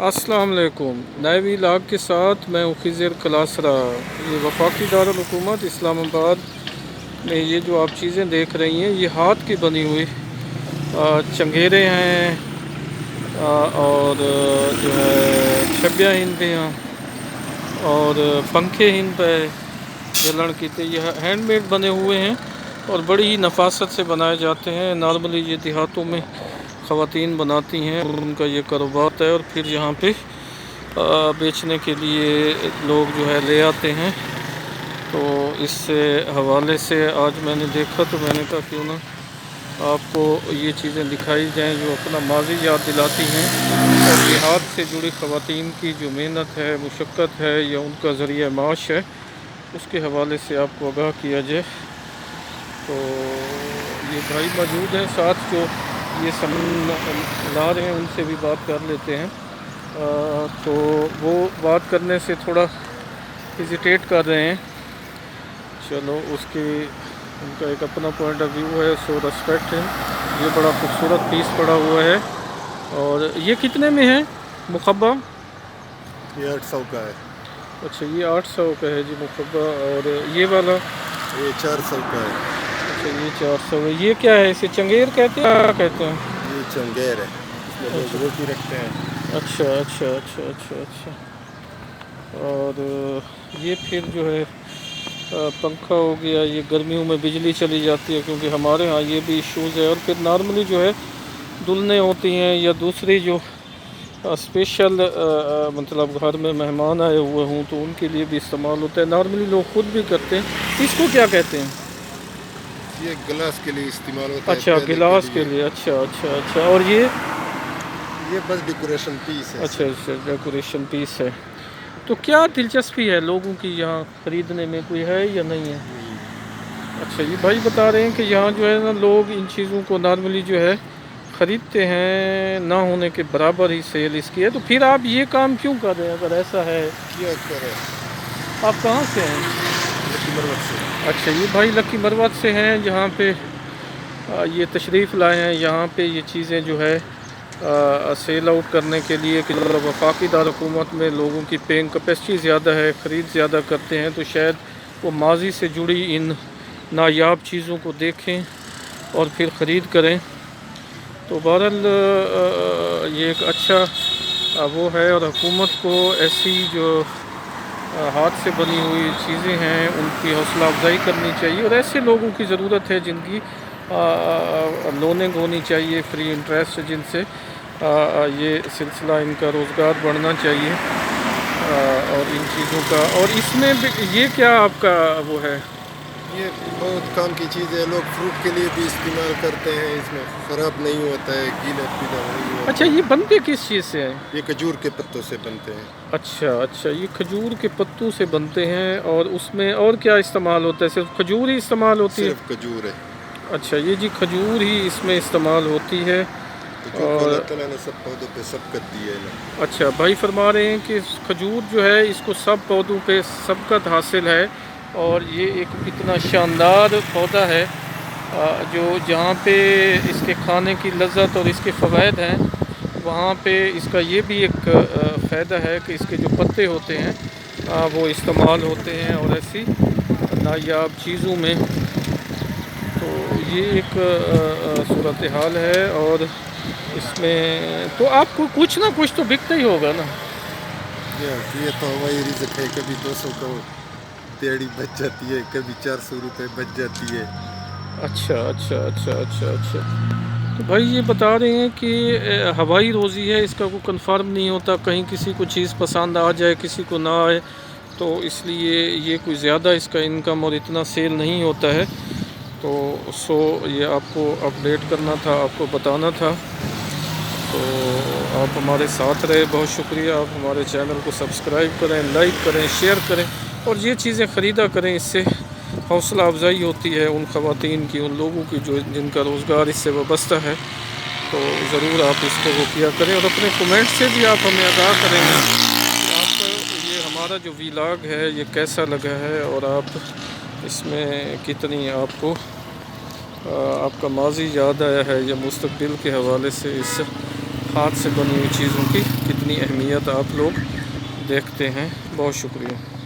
अस्सलाम वालेकुम। नए व्लॉग के साथ मैं हूँ खिज़र कलासरा। ये वफाकी दारुल हुकूमत इस्लामाबाद में ये जो आप चीज़ें देख रही हैं ये हाथ की बनी हुई चंगेरे हैं और जो है छब्बियाँ हिंद पे हैं और पंखे हिंद पे जलन की थे। ये हैंडमेड बने हुए हैं और बड़ी ही नफासत से बनाए जाते हैं। नॉर्मली ये देहातों में ख़वातीन बनाती हैं और उनका ये कारोबार है और फिर यहाँ पे बेचने के लिए लोग जो है ले आते हैं। तो इससे हवाले से आज मैंने देखा तो मैंने कहा क्यों ना आपको ये चीज़ें दिखाई जाएं जो अपना माजी याद दिलाती हैं और देहात से जुड़ी ख़वातीन की जो मेहनत है, मुशक्क़त है या उनका ज़रिया माश है, उसके हवाले से आपको आगाह किया जाए। तो ये भाई मौजूद हैं साथ जो ये सामान ला रहे हैं, उनसे भी बात कर लेते हैं। तो वो बात करने से थोड़ा हेजिटेट कर रहे हैं। चलो उसकी उनका एक अपना पॉइंट ऑफ व्यू है, सो रेस्पेक्ट है। ये बड़ा खूबसूरत पीस पड़ा हुआ है और ये कितने में है मुखब्बा? ये 800 का है। अच्छा ये 800 का है जी मुखब्बा। और ये वाला? ये 400 का है। अच्छा ये 400 है। ये क्या है, इसे चंगेर कहते हैं क्या कहते हैं? ये चंगेर है, इसमें लोग रोटी रखते हैं। अच्छा अच्छा अच्छा अच्छा अच्छा। और ये फिर जो है पंखा हो गया। ये गर्मियों में बिजली चली जाती है क्योंकि हमारे यहाँ ये भी इश्यूज़ है। और फिर नॉर्मली जो है दुल्हनें होती हैं या दूसरी जो स्पेशल मतलब घर में मेहमान आए हुए हों तो उनके लिए भी इस्तेमाल होता है। नॉर्मली लोग ख़ुद भी करते हैं। इसको क्या कहते हैं? ये गिलास के लिए इस्तेमाल होता है। अच्छा गिलास के लिए। अच्छा अच्छा अच्छा। और ये बस डेकोरेशन पीस है। अच्छा अच्छा डेकोरेशन पीस है। तो क्या दिलचस्पी है लोगों की यहाँ ख़रीदने में, कोई है या नहीं है? अच्छा ये भाई बता रहे हैं कि यहाँ जो है ना लोग इन चीज़ों को नॉर्मली जो है ख़रीदते हैं, ना होने के बराबर ही सेल इसकी है। तो फिर आप ये काम क्यों कर रहे हैं अगर ऐसा है? क्या करें? आप कहाँ से हैं? लकी मरवत से। अच्छा ये भाई लकी मरवत से हैं जहाँ पे ये तशरीफ़ लाए हैं यहाँ पे ये चीज़ें जो है सेल आउट करने के लिए कि वफाकी दारुल-हुकूमत में लोगों की पेइंग कैपेसिटी ज़्यादा है, ख़रीद ज़्यादा करते हैं, तो शायद वो माजी से जुड़ी इन नायाब चीज़ों को देखें और फिर ख़रीद करें। तो बहरहाल ये एक अच्छा वो है और हुकूमत को ऐसी जो हाथ से बनी हुई चीज़ें हैं उनकी हौसला अफजाई करनी चाहिए और ऐसे लोगों की ज़रूरत है जिनकी लोनिंग होनी चाहिए फ्री इंटरेस्ट, जिनसे ये सिलसिला इनका रोज़गार बढ़ना चाहिए और इन चीज़ों का। और इसमें भी ये क्या आपका वो है? ये बहुत काम की चीज़ है, लोग फ्रूट के लिए भी इस्तेमाल करते हैं। इसमें ख़राब नहीं होता है, गीला पीला नहीं होता। अच्छा ये बनते किस चीज़ से हैं? ये खजूर के पत्तों से बनते हैं। अच्छा अच्छा ये खजूर के पत्तों से बनते हैं। और उसमें और क्या इस्तेमाल होता है? सिर्फ खजूर ही इस्तेमाल होती है? सिर्फ खजूर है। अच्छा ये जी खजूर ही इसमें इस्तेमाल होती है। जो अल्लाह ताला ने सब पौधों पे सबकत दी है ना। अच्छा भाई फरमा रहे हैं कि खजूर जो है इसको सब पौधों पे सबकत हासिल है और ये एक इतना शानदार पौधा है जो जहाँ पे इसके खाने की लज्जत और इसके फ़वाइद हैं वहाँ पे इसका ये भी एक फ़ायदा है कि इसके जो पत्ते होते हैं वो इस्तेमाल होते हैं और ऐसी नायाब चीज़ों में। तो ये एक सूरत हाल है और इसमें तो आपको कुछ ना कुछ तो बिकता ही होगा ना? ये तो हमारी रिज़्क है। कभी 200 का दिहाड़ी बच जाती है, कभी 400 रुपये बच जाती है। अच्छा अच्छा अच्छा अच्छा अच्छा। तो भाई ये बता रहे हैं कि हवाई रोज़ी है, इसका कोई कंफर्म नहीं होता, कहीं किसी को चीज़ पसंद आ जाए किसी को ना आए, तो इसलिए ये कोई ज़्यादा इसका इनकम और इतना सेल नहीं होता है। तो ये आपको अपडेट करना था, आपको बताना था। तो आप हमारे साथ रहे, बहुत शुक्रिया। आप हमारे चैनल को सब्सक्राइब करें, लाइक करें, शेयर करें और ये चीज़ें ख़रीदा करें। इससे हौसला अफजाई होती है उन ख़वातीन की, उन लोगों की जो जिनका रोज़गार इससे वाबस्ता है। तो ज़रूर आप इसको वो किया करें और अपने कमेंट से भी आप हमें आगाह करेंगे कि आप ये हमारा जो व्लॉग है ये कैसा लगा है और आप इसमें कितनी आपको आपका माजी याद आया है या मुस्तक़बिल के हवाले से इस हाथ से बनी हुई चीज़ों की कितनी اتنی اہمیت آپ لوگ دیکھتے ہیں۔ بہت شکریہ۔